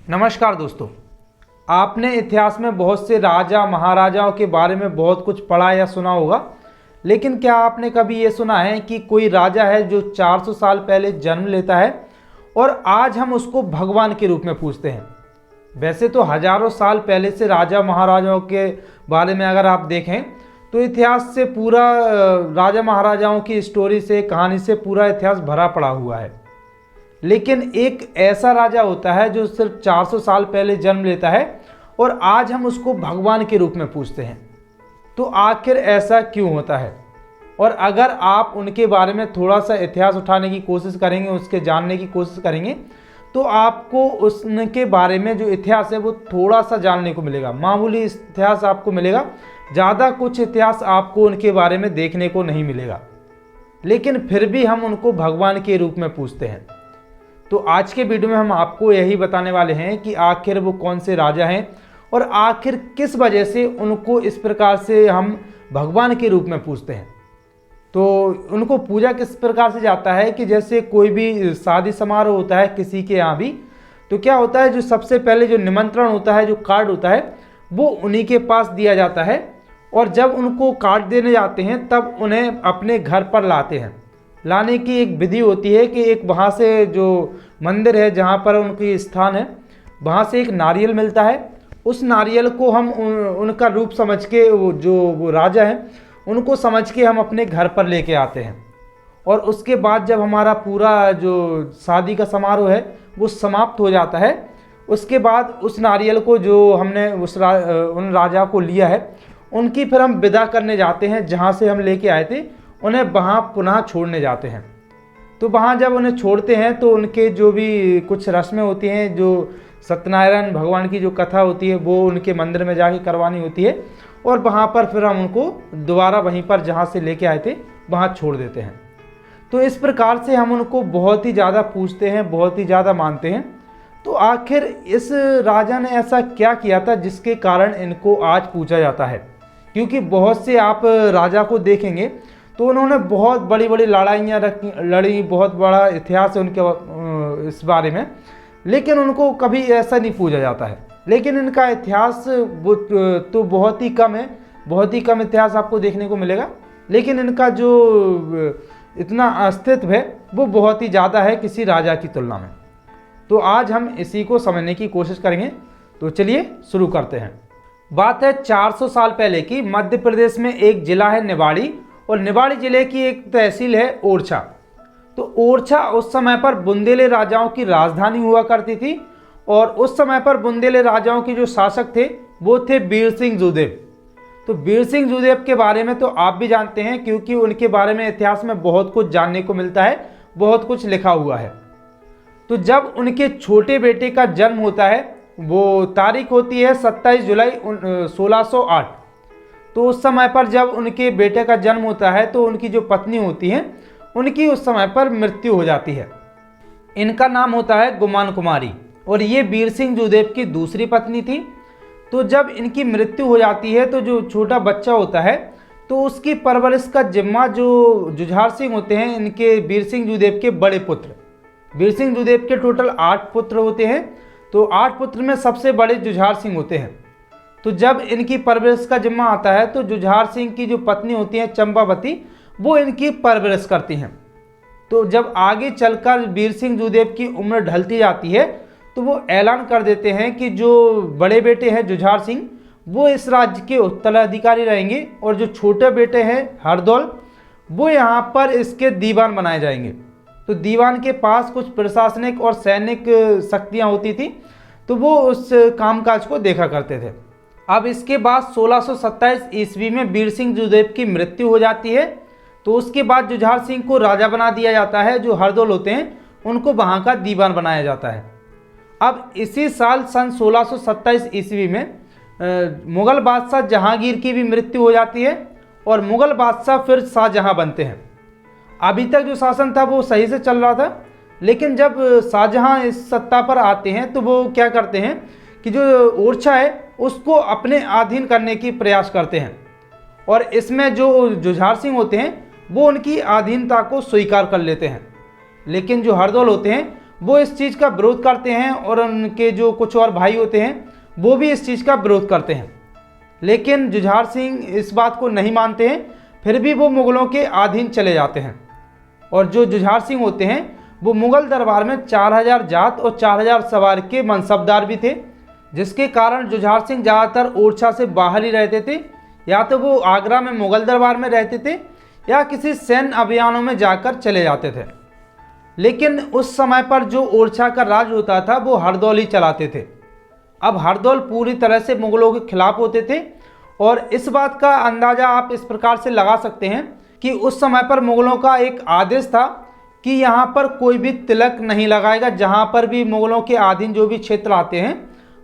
नमस्कार दोस्तों। आपने इतिहास में बहुत से राजा महाराजाओं के बारे में बहुत कुछ पढ़ा या सुना होगा, लेकिन क्या आपने कभी ये सुना है कि कोई राजा है जो 400 साल पहले जन्म लेता है और आज हम उसको भगवान के रूप में पूजते हैं। वैसे तो हजारों साल पहले से राजा महाराजाओं के बारे में अगर आप देखें तो इतिहास से पूरा राजा महाराजाओं की स्टोरी से, कहानी से पूरा इतिहास भरा पड़ा हुआ है। लेकिन एक ऐसा राजा होता है जो सिर्फ 400 साल पहले जन्म लेता है और आज हम उसको भगवान के रूप में पूजते हैं। तो आखिर ऐसा क्यों होता है? और अगर आप उनके बारे में थोड़ा सा इतिहास उठाने की कोशिश करेंगे, उसके जानने की कोशिश करेंगे, तो आपको उनके बारे में जो इतिहास है वो थोड़ा सा जानने को मिलेगा। मामूली इतिहास आपको मिलेगा, ज़्यादा कुछ इतिहास आपको उनके बारे में देखने को नहीं मिलेगा। लेकिन फिर भी हम उनको भगवान के रूप में पूजते हैं। तो आज के वीडियो में हम आपको यही बताने वाले हैं कि आखिर वो कौन से राजा हैं और आखिर किस वजह से उनको इस प्रकार से हम भगवान के रूप में पूजते हैं। तो उनको पूजा किस प्रकार से जाता है कि जैसे कोई भी शादी समारोह होता है किसी के यहाँ भी, तो क्या होता है, जो सबसे पहले जो निमंत्रण होता है, जो कार्ड होता है, वो उन्हीं के पास दिया जाता है। और जब उनको कार्ड देने जाते हैं तब उन्हें अपने घर पर लाते हैं। लाने की एक विधि होती है कि एक वहाँ से जो मंदिर है जहाँ पर उनकी स्थान है, वहाँ से एक नारियल मिलता है। उस नारियल को हम उनका रूप समझ के, वो राजा हैं उनको समझ के हम अपने घर पर लेके आते हैं। और उसके बाद जब हमारा पूरा जो शादी का समारोह है वो समाप्त हो जाता है, उसके बाद उस नारियल को जो हमने उन राजा को लिया है उनकी फिर हम विदा करने जाते हैं। जहाँ से हम लेके आए थे उन्हें वहाँ पुनः छोड़ने जाते हैं। तो वहाँ जब उन्हें छोड़ते हैं तो उनके जो भी कुछ रस्में होती हैं, जो सत्यनारायण भगवान की जो कथा होती है वो उनके मंदिर में जाके करवानी होती है। और वहाँ पर फिर हम उनको दोबारा वहीं पर जहाँ से लेके आए थे वहाँ छोड़ देते हैं। तो इस प्रकार से हम उनको बहुत ही ज़्यादा पूजते हैं, बहुत ही ज़्यादा मानते हैं। तो आखिर इस राजा ने ऐसा क्या किया था जिसके कारण इनको आज पूजा जाता है? क्योंकि बहुत से आप राजा को देखेंगे तो उन्होंने बहुत बड़ी बड़ी लड़ाइयाँ लड़ी, बहुत बड़ा इतिहास है उनके इस बारे में, लेकिन उनको कभी ऐसा नहीं पूजा जाता है। लेकिन इनका इतिहास वो तो बहुत ही कम है, बहुत ही कम इतिहास आपको देखने को मिलेगा। लेकिन इनका जो इतना अस्तित्व है वो बहुत ही ज़्यादा है किसी राजा की तुलना में। तो आज हम इसी को समझने की कोशिश करेंगे। तो चलिए शुरू करते हैं। बात है 400 साल पहले की। मध्य प्रदेश में एक जिला है निवाड़ी, और निवाड़ी जिले की एक तहसील है ओरछा। तो ओरछा उस समय पर बुंदेले राजाओं की राजधानी हुआ करती थी। और उस समय पर बुंदेले राजाओं के जो शासक थे वो थे वीर सिंह जोदेव। तो वीर सिंह जोदेव के बारे में तो आप भी जानते हैं, क्योंकि उनके बारे में इतिहास में बहुत कुछ जानने को मिलता है, बहुत कुछ लिखा हुआ है। तो जब उनके छोटे बेटे का जन्म होता है, वो तारीख होती है 27 जुलाई 1608। तो उस समय पर जब उनके बेटे का जन्म होता है तो उनकी जो पत्नी होती हैं उनकी उस समय पर मृत्यु हो जाती है। इनका नाम होता है गुमान कुमारी, और ये वीर सिंह जोदेव की दूसरी पत्नी थी। तो जब इनकी मृत्यु हो जाती है तो जो छोटा बच्चा होता है तो उसकी परवरिश का जिम्मा जो जुझार सिंह होते हैं, इनके वीर सिंह जोदेव के बड़े पुत्र। वीर सिंह जोदेव के टोटल 8 पुत्र होते हैं। तो 8 पुत्र में सबसे बड़े जुझार सिंह होते हैं। तो जब इनकी परवरिश का जिम्मा आता है तो जुझार सिंह की जो पत्नी होती हैं चंपावती, वो इनकी परवरिश करती हैं। तो जब आगे चलकर वीर सिंह जोदेव की उम्र ढलती जाती है तो वो ऐलान कर देते हैं कि जो बड़े बेटे हैं जुझार सिंह वो इस राज्य के उत्तराधिकारी रहेंगे, और जो छोटे बेटे हैं हरदौल वो यहाँ पर इसके दीवान बनाए जाएंगे। तो दीवान के पास कुछ प्रशासनिक और सैनिक शक्तियाँ होती थी, तो वो उस कामकाज को देखा करते थे। अब इसके बाद 1627 ईस्वी में वीर सिंह जोदेव की मृत्यु हो जाती है। तो उसके बाद जुझार सिंह को राजा बना दिया जाता है। जो हरदौल होते हैं उनको वहाँ का दीवान बनाया जाता है। अब इसी साल सन 1627 ईस्वी में मुग़ल बादशाह जहांगीर की भी मृत्यु हो जाती है, और मुग़ल बादशाह फिर शाहजहां बनते हैं। अभी तक जो शासन था वो सही से चल रहा था, लेकिन जब शाहजहां इस सत्ता पर आते हैं तो वो क्या करते हैं कि जो ओरछा है उसको अपने अधीन करने की प्रयास करते हैं। और इसमें जो जुझार सिंह होते हैं वो उनकी अधीनता को स्वीकार कर लेते हैं, लेकिन जो हरदौल होते हैं वो इस चीज़ का विरोध करते हैं और उनके जो कुछ और भाई होते हैं वो भी इस चीज़ का विरोध करते हैं। लेकिन जुझार सिंह इस बात को नहीं मानते हैं, फिर भी वो मुग़लों के अधीन चले जाते हैं। और जो जुझार सिंह होते हैं वो मुग़ल दरबार में 4000 जात और 4000 सवार के मनसबदार भी थे, जिसके कारण जुझार सिंह ज़्यादातर ओरछा से बाहर ही रहते थे। या तो वो आगरा में मुग़ल दरबार में रहते थे या किसी सैन्य अभियानों में जाकर चले जाते थे। लेकिन उस समय पर जो ओरछा का राज होता था वो हरदौल ही चलाते थे। अब हरदौल पूरी तरह से मुग़लों के खिलाफ होते थे और इस बात का अंदाज़ा आप इस प्रकार से लगा सकते हैं कि उस समय पर मुग़लों का एक आदेश था कि यहाँ पर कोई भी तिलक नहीं लगाएगा। जहाँ पर भी मुग़लों के अधीन जो भी क्षेत्र आते हैं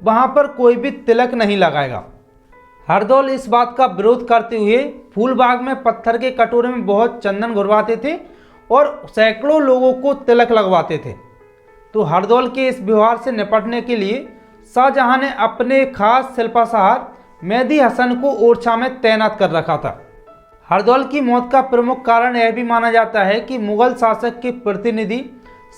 वहाँ पर कोई भी तिलक नहीं लगाएगा। हरदौल इस बात का विरोध करते हुए फूलबाग में पत्थर के कटोरे में बहुत चंदन घुरवाते थे और सैकड़ों लोगों को तिलक लगवाते थे। तो हरदौल के इस व्यवहार से निपटने के लिए शाहजहां ने अपने खास शिल्पाचार मेहदी हसन को ओरछा में तैनात कर रखा था। हरदौल की मौत का प्रमुख कारण यह भी माना जाता है कि मुग़ल शासक के प्रतिनिधि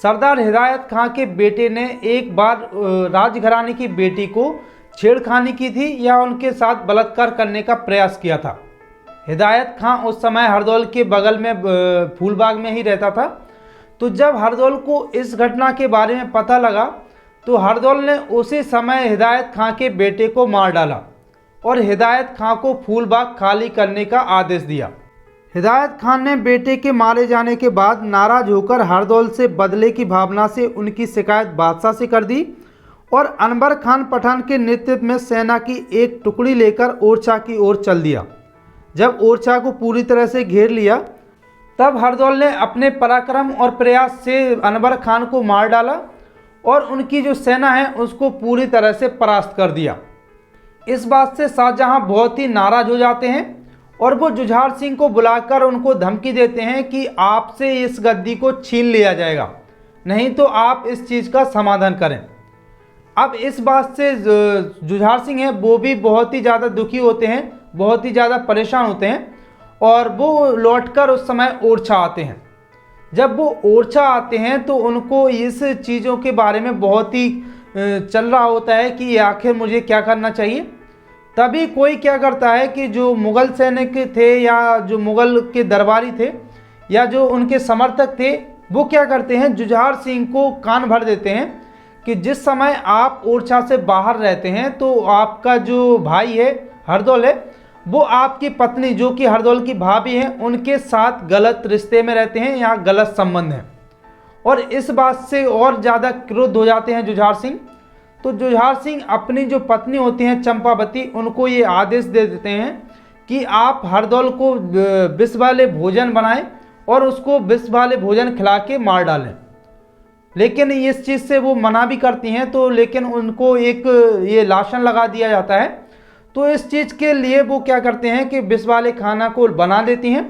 सरदार हिदायत खां के बेटे ने एक बार राजघराने की बेटी को छेड़खानी की थी या उनके साथ बलात्कार करने का प्रयास किया था। हिदायत खां उस समय हरदौल के बगल में फूलबाग में ही रहता था। तो जब हरदौल को इस घटना के बारे में पता लगा तो हरदौल ने उसी समय हिदायत खां के बेटे को मार डाला और हिदायत खां को फूलबाग खाली करने का आदेश दिया। हिदायत खान ने बेटे के मारे जाने के बाद नाराज होकर हरदौल से बदले की भावना से उनकी शिकायत बादशाह से कर दी और अनवर खान पठान के नेतृत्व में सेना की एक टुकड़ी लेकर ओरछा की ओर चल दिया। जब ओरछा को पूरी तरह से घेर लिया तब हरदौल ने अपने पराक्रम और प्रयास से अनवर खान को मार डाला और उनकी जो सेना है उसको पूरी तरह से परास्त कर दिया। इस बात से शाहजहां बहुत ही नाराज हो जाते हैं और वो जुझार सिंह को बुलाकर उनको धमकी देते हैं कि आपसे इस गद्दी को छीन लिया जाएगा, नहीं तो आप इस चीज़ का समाधान करें। अब इस बात से जुझार सिंह है वो भी बहुत ही ज़्यादा दुखी होते हैं, बहुत ही ज़्यादा परेशान होते हैं और वो लौटकर उस समय ओरछा आते हैं। जब वो ओरछा आते हैं तो उनको इस चीज़ों के बारे में बहुत ही चल रहा होता है कि आखिर मुझे क्या करना चाहिए। तभी कोई क्या करता है कि जो मुग़ल सैनिक थे या जो मुग़ल के दरबारी थे या जो उनके समर्थक थे वो क्या करते हैं, जुझार सिंह को कान भर देते हैं कि जिस समय आप ओरछा से बाहर रहते हैं तो आपका जो भाई है हरदौल है वो आपकी पत्नी जो कि हरदौल की भाभी हैं उनके साथ गलत रिश्ते में रहते हैं या गलत संबंध है। और इस बात से और ज़्यादा क्रुद्ध हो जाते हैं जुझार सिंह। तो जुझार सिंह अपनी जो पत्नी होती हैं चंपावती उनको ये आदेश दे देते हैं कि आप हरदौल को विष वाले भोजन बनाएं और उसको विष वाले भोजन खिला के मार डालें। लेकिन इस चीज़ से वो मना भी करती हैं तो लेकिन उनको एक ये लाशन लगा दिया जाता है। तो इस चीज़ के लिए वो क्या करते हैं कि विष वाले खाना को बना देती हैं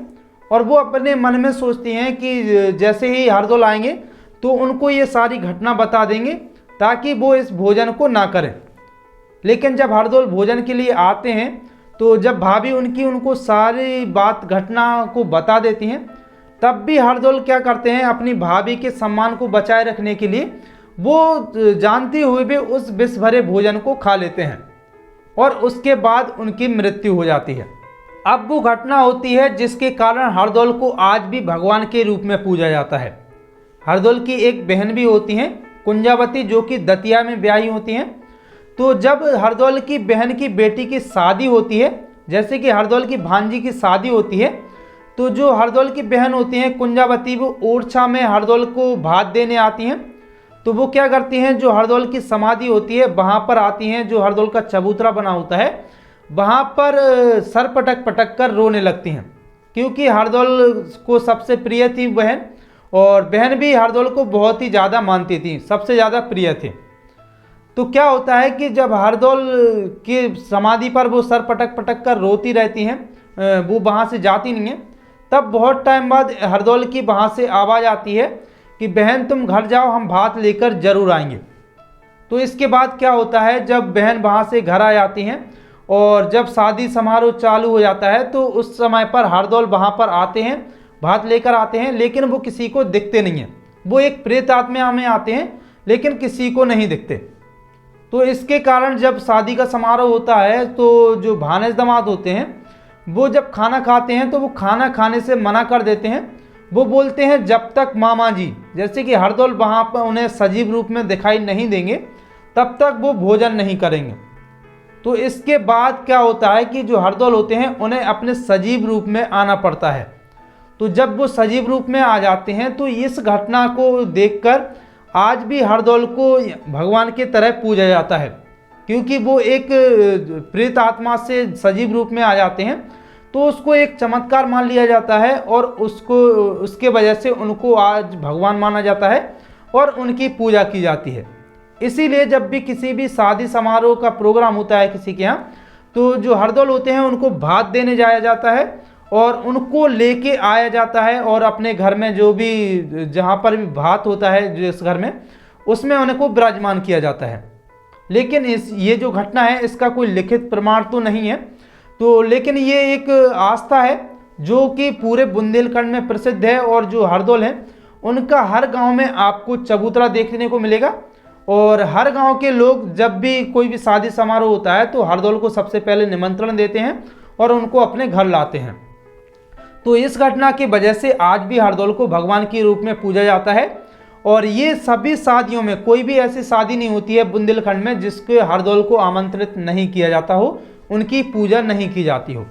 और वो अपने मन में सोचती हैं कि जैसे ही हरदौल आएंगे तो उनको ये सारी घटना बता देंगे ताकि वो इस भोजन को ना करें। लेकिन जब हरदौल भोजन के लिए आते हैं तो जब भाभी उनको सारी बात घटना को बता देती हैं तब भी हरदौल क्या करते हैं, अपनी भाभी के सम्मान को बचाए रखने के लिए वो जानते हुए भी उस विष भरे भोजन को खा लेते हैं और उसके बाद उनकी मृत्यु हो जाती है। अब वो घटना होती है जिसके कारण हरदौल को आज भी भगवान के रूप में पूजा जाता है। हरदौल की एक बहन भी होती हैं कुंजावती जो कि दतिया में ब्याही होती हैं। तो जब हरदौल की बहन की बेटी की शादी होती है, जैसे कि हरदौल की भांजी की शादी होती है, तो जो हरदौल की बहन होती हैं कुंजावती वो ओरछा में हरदौल को भात देने आती हैं। तो वो क्या करती हैं, जो हरदौल की समाधि होती है वहाँ पर आती हैं, जो हरदौल का चबूतरा बना होता है वहाँ पर सर पटक पटक कर रोने लगती हैं, क्योंकि हरदौल को सबसे प्रिय थी बहन और बहन भी हरदौल को बहुत ही ज़्यादा मानती थी, सबसे ज़्यादा प्रिय थी। तो क्या होता है कि जब हरदौल की समाधि पर वो सर पटक पटक कर रोती रहती हैं, वो वहाँ से जाती नहीं है, तब बहुत टाइम बाद हरदौल की वहाँ से आवाज़ आती है कि बहन तुम घर जाओ, हम भात लेकर ज़रूर आएंगे। तो इसके बाद क्या होता है, जब बहन वहाँ से घर आ जाती हैं और जब शादी समारोह चालू हो जाता है तो उस समय पर हरदौल वहाँ पर आते हैं, भात लेकर आते हैं, लेकिन वो किसी को दिखते नहीं हैं, वो एक प्रेत आत्मा में आते हैं लेकिन किसी को नहीं दिखते। तो इसके कारण जब शादी का समारोह होता है तो जो भानस दामाद होते हैं वो जब खाना खाते हैं तो वो खाना खाने से मना कर देते हैं। वो बोलते हैं जब तक मामा जी, जैसे कि हरदौल वहाँ पर उन्हें सजीव रूप में दिखाई नहीं देंगे, तब तक वो भोजन नहीं करेंगे। तो इसके बाद क्या होता है कि जो हरदौल होते हैं उन्हें अपने सजीव रूप में आना पड़ता है। तो जब वो सजीव रूप में आ जाते हैं तो इस घटना को देखकर आज भी हरदौल को भगवान की तरह पूजा जाता है, क्योंकि वो एक प्रेत आत्मा से सजीव रूप में आ जाते हैं। तो उसको एक चमत्कार मान लिया जाता है और उसके वजह से उनको आज भगवान माना जाता है और उनकी पूजा की जाती है। इसीलिए जब भी किसी भी शादी समारोह का प्रोग्राम होता है किसी के यहाँ, तो जो हरदौल होते हैं उनको भात देने जाया जाता है और उनको लेके आया जाता है और अपने घर में जो भी जहाँ पर भी भात होता है जिस घर में, उसमें उनको विराजमान किया जाता है। लेकिन ये जो घटना है इसका कोई लिखित प्रमाण तो नहीं है, तो लेकिन ये एक आस्था है जो कि पूरे बुंदेलखंड में प्रसिद्ध है। और जो हरदौल हैं उनका हर गांव में आपको चबूतरा देखने को मिलेगा और हर गांव के लोग जब भी कोई भी शादी समारोह होता है तो हरदौल को सबसे पहले निमंत्रण देते हैं और उनको अपने घर लाते हैं। तो इस घटना की वजह से आज भी हरदौल को भगवान के रूप में पूजा जाता है। और ये सभी शादियों में कोई भी ऐसी शादी नहीं होती है बुंदेलखंड में जिसके हरदौल को आमंत्रित नहीं किया जाता हो, उनकी पूजा नहीं की जाती हो।